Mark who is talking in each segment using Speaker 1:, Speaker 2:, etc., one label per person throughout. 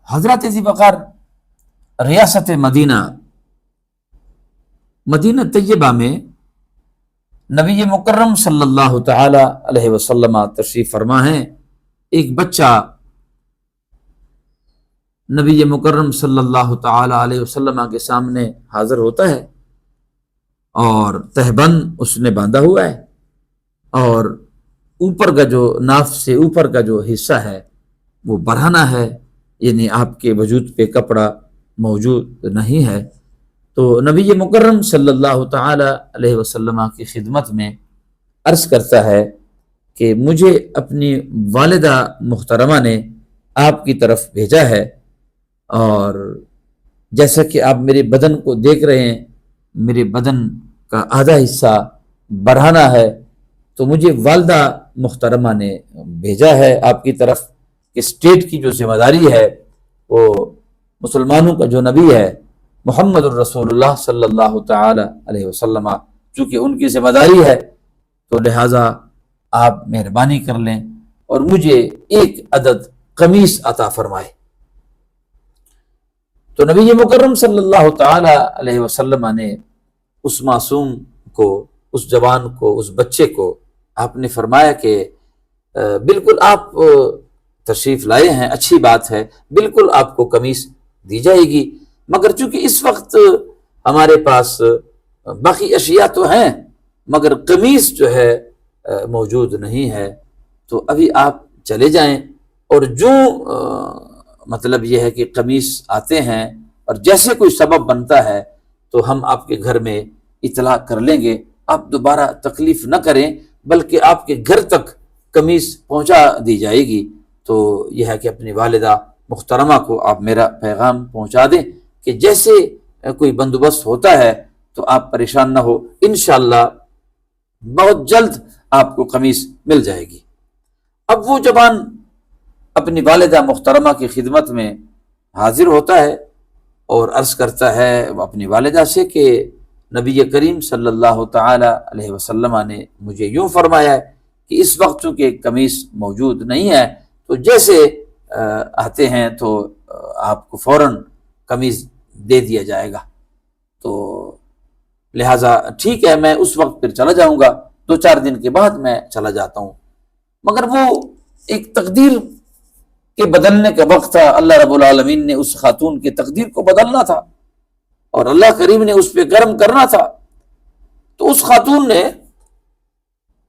Speaker 1: حضرت ذی وقار ریاست مدینہ طیبہ میں نبی مکرم صلی اللہ تعالی علیہ وسلم تشریف فرما ہیں۔ ایک بچہ نبی مکرم صلی اللہ تعالی علیہ وسلم کے سامنے حاضر ہوتا ہے اور تہبند اس نے باندھا ہوا ہے، اور اوپر کا جو ناف سے اوپر کا جو حصہ ہے وہ برہنہ ہے، یعنی آپ کے وجود پہ کپڑا موجود نہیں ہے۔ تو نبی مکرم صلی اللہ تعالی علیہ وسلم کی خدمت میں عرض کرتا ہے کہ مجھے اپنی والدہ محترمہ نے آپ کی طرف بھیجا ہے، اور جیسا کہ آپ میرے بدن کو دیکھ رہے ہیں، میرے بدن کا آدھا حصہ برہنہ ہے، تو مجھے والدہ محترمہ نے بھیجا ہے آپ کی طرف کہ اسٹیٹ کی جو ذمہ داری ہے وہ مسلمانوں کا جو نبی ہے محمد الرسول اللہ صلی اللہ تعالی علیہ وسلم، چونکہ ان کی ذمہ داری ہے، تو لہٰذا آپ مہربانی کر لیں اور مجھے ایک عدد قمیص عطا فرمائے۔ تو نبی مکرم صلی اللہ تعالی علیہ وسلم نے اس معصوم کو، اس جوان کو، اس بچے کو آپ نے فرمایا کہ بالکل آپ تشریف لائے ہیں، اچھی بات ہے، بالکل آپ کو قمیص دی جائے گی، مگر چونکہ اس وقت ہمارے پاس باقی اشیاء تو ہیں مگر قمیص جو ہے موجود نہیں ہے، تو ابھی آپ چلے جائیں، اور جو مطلب یہ ہے کہ قمیص آتے ہیں اور جیسے کوئی سبب بنتا ہے تو ہم آپ کے گھر میں اطلاع کر لیں گے، آپ دوبارہ تکلیف نہ کریں بلکہ آپ کے گھر تک قمیص پہنچا دی جائے گی۔ تو یہ ہے کہ اپنی والدہ محترمہ کو آپ میرا پیغام پہنچا دیں کہ جیسے کوئی بندوبست ہوتا ہے تو آپ پریشان نہ ہو، انشاءاللہ بہت جلد آپ کو قمیص مل جائے گی۔ اب وہ جوان اپنی والدہ محترمہ کی خدمت میں حاضر ہوتا ہے اور عرض کرتا ہے اپنی والدہ سے کہ نبی کریم صلی اللہ تعالی علیہ وسلم نے مجھے یوں فرمایا ہے کہ اس وقت چونکہ قمیص موجود نہیں ہے تو جیسے آتے ہیں تو آپ کو فوراً قمیص دے دیا جائے گا، تو لہٰذا ٹھیک ہے، میں اس وقت پھر چلا جاؤں گا، 2-4 دن کے بعد میں چلا جاتا ہوں۔ مگر وہ ایک تقدیر کے بدلنے کا وقت تھا، اللہ رب العالمین نے اس خاتون کی تقدیر کو بدلنا تھا اور اللہ کریم نے اس پہ کرم کرنا تھا، تو اس خاتون نے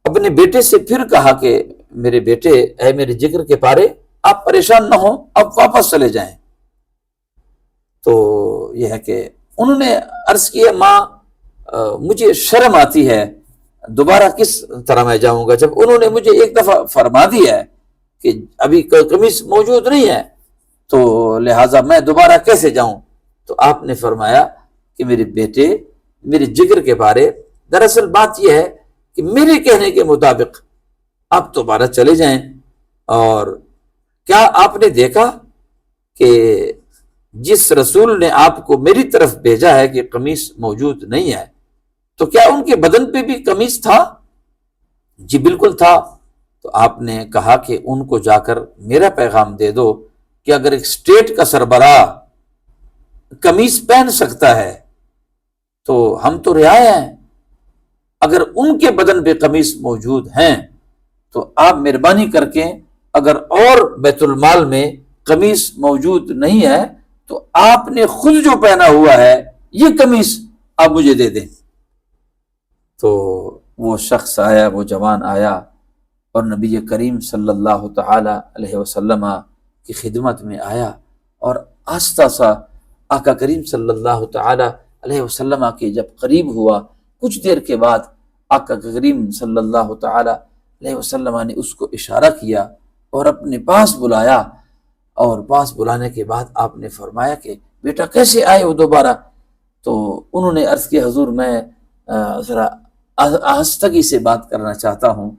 Speaker 1: اپنے بیٹے سے پھر کہا کہ میرے بیٹے، اے میرے جگر کے پارے، آپ پریشان نہ ہوں، اب واپس چلے جائیں۔ تو یہ ہے کہ انہوں نے عرض کیا ماں مجھے شرم آتی ہے، دوبارہ کس طرح میں جاؤں گا، جب انہوں نے مجھے ایک دفعہ فرما دیا ہے کہ ابھی قمیص موجود نہیں ہے تو لہٰذا میں دوبارہ کیسے جاؤں۔ تو آپ نے فرمایا کہ میرے بیٹے، میرے جگر کے بارے، دراصل بات یہ ہے کہ میرے کہنے کے مطابق آپ دوبارہ چلے جائیں، اور کیا آپ نے دیکھا کہ جس رسول نے آپ کو میری طرف بھیجا ہے کہ قمیص موجود نہیں ہے، تو کیا ان کے بدن پہ بھی قمیص تھا؟ جی بالکل تھا۔ تو آپ نے کہا کہ ان کو جا کر میرا پیغام دے دو کہ اگر ایک اسٹیٹ کا سربراہ قمیص پہن سکتا ہے تو ہم تو رعایا ہیں، اگر ان کے بدن پہ قمیص موجود ہیں تو آپ مہربانی کر کے اگر اور بیت المال میں قمیص موجود نہیں ہے تو آپ نے خود جو پہنا ہوا ہے یہ قمیص آپ مجھے دے دیں۔ تو وہ شخص آیا، وہ جوان آیا اور نبی کریم صلی اللہ تعالی علیہ وسلم کی خدمت میں آیا، اور آہستہ سا آقا کریم صلی اللہ تعالی علیہ وسلم کے جب قریب ہوا، کچھ دیر کے بعد آقا کریم صلی اللہ تعالی علیہ وسلم نے اس کو اشارہ کیا اور اپنے پاس بلایا، اور پاس بلانے کے بعد آپ نے فرمایا کہ بیٹا کیسے آئے ہو دوبارہ؟ تو انہوں نے عرض کیا حضور میں ذرا آہستگی سے بات کرنا چاہتا ہوں،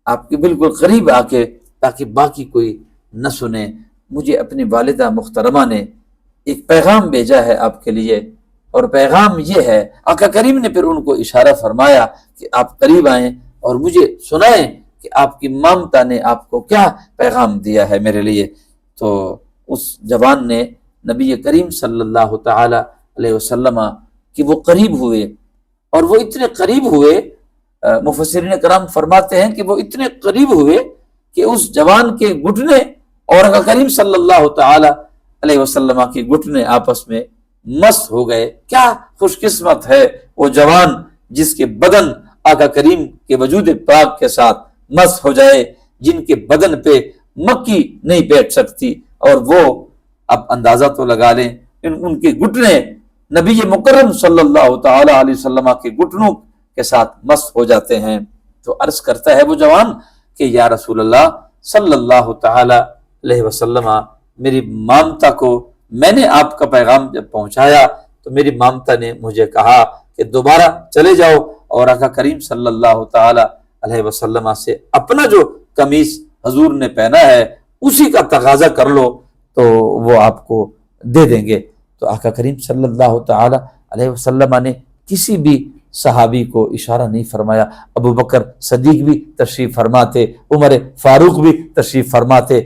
Speaker 1: آپ کے بالکل قریب آ کے، تاکہ باقی کوئی نہ سنے، مجھے اپنی والدہ محترمہ نے ایک پیغام بھیجا ہے آپ کے لیے، اور پیغام یہ ہے، آقا کریم نے پھر ان کو اشارہ فرمایا کہ آپ قریب آئیں اور مجھے سنائیں کہ آپ کی مامتا نے آپ کو کیا پیغام دیا ہے میرے لیے۔ تو اس جوان نے نبی کریم صلی اللہ تعالی علیہ وسلم کہ وہ قریب ہوئے، اور وہ اتنے قریب ہوئے، مفسرین کرام فرماتے ہیں کہ وہ اتنے قریب ہوئے کہ اس جوان کے گھٹنے اور آقا کریم صلی اللہ تعالی علیہ وسلم کے گھٹنے آپس میں مس ہو گئے۔ کیا خوش قسمت ہے وہ جوان جس کے بدن آقا کریم کے وجود پاک کے ساتھ مس ہو جائے، جن کے بدن پہ مکھی نہیں بیٹھ سکتی، اور وہ اب اندازہ تو لگا لیں ان کے گھٹنے نبی مکرم صلی اللہ تعالی علیہ وسلم کے گھٹنوں کے ساتھ مس ہو جاتے ہیں۔ تو عرض کرتا ہے وہ جوان کہ یا رسول اللہ صلی اللہ تعالی علیہ وسلم، میری مامتا کو میں نے آپ کا پیغام جب پہنچایا تو میری مامتا نے مجھے کہا کہ دوبارہ چلے جاؤ اور آقا کریم صلی اللہ تعالی علیہ وسلم سے اپنا جو قمیص حضور نے پہنا ہے اسی کا تقاضا کر لو تو وہ آپ کو دے دیں گے۔ تو آقا کریم صلی اللہ تعالی علیہ وسلم نے کسی بھی صحابی کو اشارہ نہیں فرمایا۔ ابو بکر صدیق بھی تشریف فرماتے، عمر فاروق بھی تشریف فرماتے،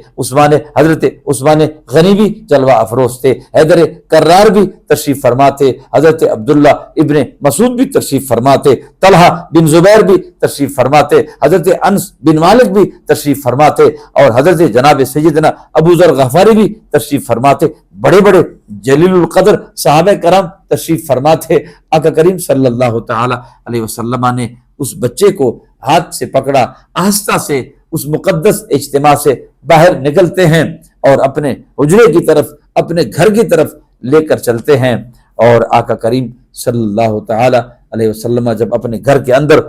Speaker 1: حضرت عثمان غنی بھی جلوہ افروز تھے، حیدر کرار بھی تشریف فرماتے، حضرت عبداللہ ابن مسعود بھی تشریف فرماتے، طلحہ بن زبیر بھی تشریف فرماتے، حضرت انس بن مالک بھی تشریف فرماتے، اور حضرت جناب سیدنا ابو ذر غفاری بھی تشریف فرماتے۔ بڑے بڑے جلیل القدر صحابہ کرام تشریف فرماتے۔ آقا کریم صلی اللہ تعالی علیہ وسلم نے اس بچے کو ہاتھ سے پکڑا، آہستہ سے اس مقدس اجتماع سے باہر نکلتے ہیں اور اپنے حجرے کی طرف، اپنے گھر کی طرف لے کر چلتے ہیں۔ اور آقا کریم صلی اللہ تعالی علیہ وسلم جب اپنے گھر کے اندر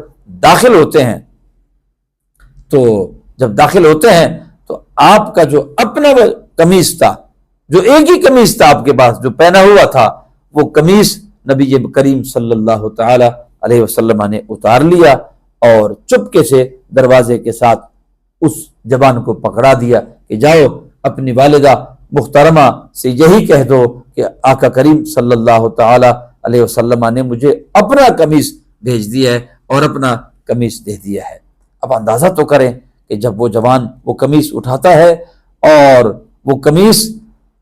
Speaker 1: داخل ہوتے ہیں تو آپ کا جو اپنا وہ قمیص تھا، جو ایک ہی قمیص تھا آپ کے پاس جو پہنا ہوا تھا، وہ قمیص نبی کریم صلی اللہ تعالی علیہ وسلم نے اتار لیا اور چپکے سے دروازے کے ساتھ اس جوان کو پکڑا دیا کہ جاؤ اپنی والدہ محترمہ سے یہی کہہ دو کہ آقا کریم صلی اللہ تعالی علیہ وسلم نے مجھے اپنا قمیص بھیج دیا ہے اور اپنا قمیص دے دیا ہے۔ اب اندازہ تو کریں کہ جب وہ جوان وہ قمیص اٹھاتا ہے، اور وہ قمیص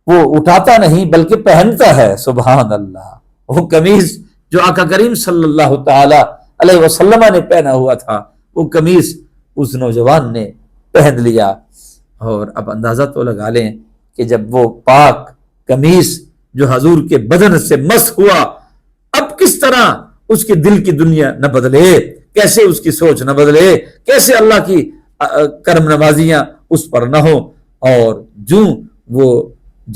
Speaker 1: وہ اٹھاتا نہیں بلکہ پہنتا ہے، سبحان اللہ، وہ قمیص جو آقا کریم صلی اللہ تعالی علیہ وسلم نے پہنا ہوا تھا وہ قمیص اس نوجوان نے پہن لیا۔ اور اب اندازہ تو لگا لیں کہ جب وہ پاک قمیص جو حضور کے بدن سے مس ہوا، اب کس طرح اس کے دل کی دنیا نہ بدلے، کیسے اس کی سوچ نہ بدلے، کیسے اللہ کی کرم نوازیاں اس پر نہ ہو۔ اور جو وہ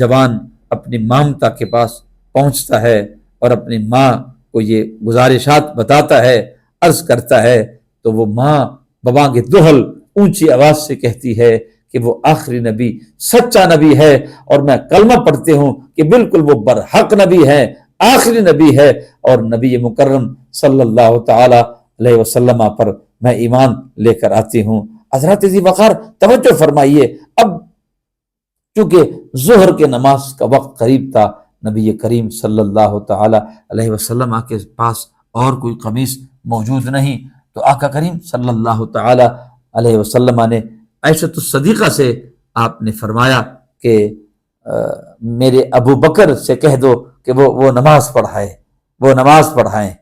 Speaker 1: جوان اپنی مامتا کے پاس پہنچتا ہے اور اپنی ماں کو یہ گزارشات بتاتا ہے، عرض کرتا ہے، تو وہ ماں ببانگ دہل اونچی آواز سے کہتی ہے کہ وہ آخری نبی، سچا نبی ہے، اور میں کلمہ پڑھتے ہوں کہ بالکل وہ برحق نبی ہے، آخری نبی ہے، اور نبی مکرم صلی اللہ تعالی علیہ وسلم پر میں ایمان لے کر آتی ہوں۔ حضرات ذی وقار توجہ فرمائیے، اب چونکہ ظہر کے نماز کا وقت قریب تھا، نبی کریم صلی اللہ تعالی علیہ وسلم کے پاس اور کوئی قمیص موجود نہیں، تو آقا کریم صلی اللہ تعالی علیہ وسلم نے عائشہ الصدیقہ سے آپ نے فرمایا کہ میرے ابو بکر سے کہہ دو کہ وہ نماز پڑھائیں۔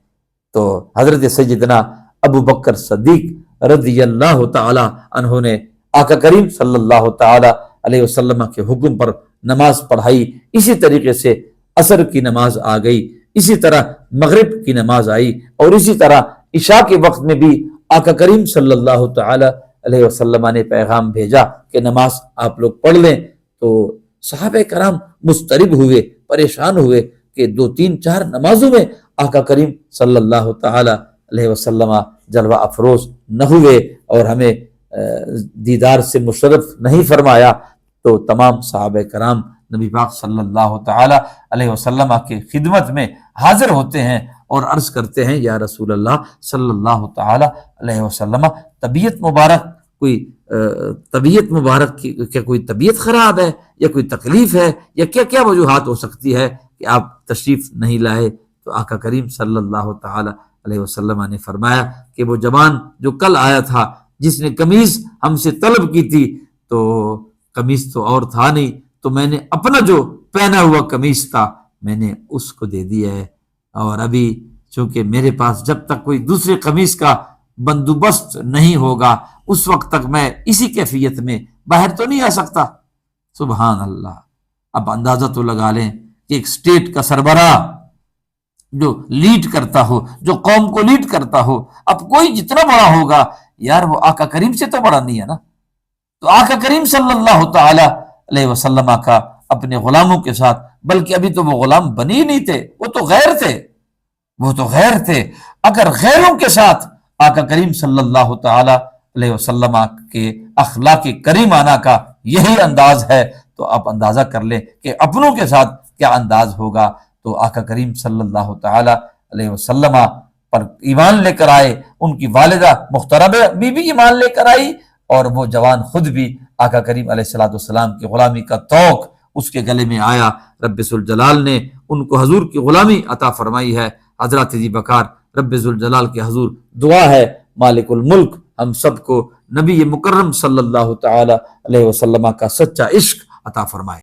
Speaker 1: تو حضرت سیدنا ابو بکر صدیق رضی اللہ تعالی عنہ نے آقا کریم صلی اللہ تعالی علیہ وسلم کے حکم پر نماز پڑھائی۔ اسی طریقے سے عصر کی نماز آ گئی، اسی طرح مغرب کی نماز آئی، اور اسی طرح عشاء کے وقت میں بھی آقا کریم صلی اللہ تعالی علیہ وسلم نے پیغام بھیجا کہ نماز آپ لوگ پڑھ لیں۔ تو صحابہ کرام مضطرب ہوئے، پریشان ہوئے کہ 2 3 4 نمازوں میں آقا کریم صلی اللہ تعالی علیہ وسلم جلوہ افروز نہ ہوئے اور ہمیں دیدار سے مشرف نہیں فرمایا۔ تو تمام صحابہ کرام نبی پاک صلی اللہ تعالی علیہ وسلم کی خدمت میں حاضر ہوتے ہیں اور عرض کرتے ہیں یا رسول اللہ صلی اللہ تعالی علیہ وسلم، طبیعت مبارک کی کیا کوئی طبیعت خراب ہے یا کوئی تکلیف ہے یا کیا وجوہات ہو سکتی ہے کہ آپ تشریف نہیں لائے؟ تو آقا کریم صلی اللہ تعالی علیہ وسلم نے فرمایا کہ وہ جوان جو کل آیا تھا، جس نے قمیص ہم سے طلب کی تھی، تو قمیص تو اور تھا نہیں، تو میں نے اپنا جو پہنا ہوا قمیص تھا میں نے اس کو دے دیا ہے، اور ابھی چونکہ میرے پاس جب تک کوئی دوسرے قمیص کا بندوبست نہیں ہوگا اس وقت تک میں اسی کیفیت میں باہر تو نہیں آ سکتا۔ سبحان اللہ۔ اب اندازہ تو لگا لیں کہ ایک اسٹیٹ کا سربراہ جو لیڈ کرتا ہو، جو قوم کو لیڈ کرتا ہو، اب کوئی جتنا بڑا ہوگا یار وہ آقا کریم سے تو بڑا نہیں ہے نا۔ تو آقا کریم صلی اللہ تعالی علیہ وسلم کا اپنے غلاموں کے ساتھ، بلکہ ابھی تو وہ غلام بنے ہی نہیں تھے، وہ تو غیر تھے، وہ تو غیر تھے۔ اگر غیروں کے ساتھ آقا کریم صلی اللہ تعالی علیہ وسلم کے اخلاق کریمانہ کا یہی انداز ہے تو آپ اندازہ کر لیں کہ اپنوں کے ساتھ کیا انداز ہوگا۔ تو آقا کریم صلی اللہ تعالی علیہ وسلم پر ایمان لے کر آئے، ان کی والدہ محترمہ بی بی ایمان لے کر آئی، اور وہ جوان خود بھی آقا کریم علیہ الصلوۃ والسلام کی غلامی کا توق اس کے گلے میں آیا۔ رب ذوالجلال نے ان کو حضور کی غلامی عطا فرمائی ہے۔ حضرت ذی بکار رب ذوالجلال کے حضور دعا ہے مالک الملک ہم سب کو نبی مکرم صلی اللہ تعالی علیہ وسلم کا سچا عشق عطا فرمائے۔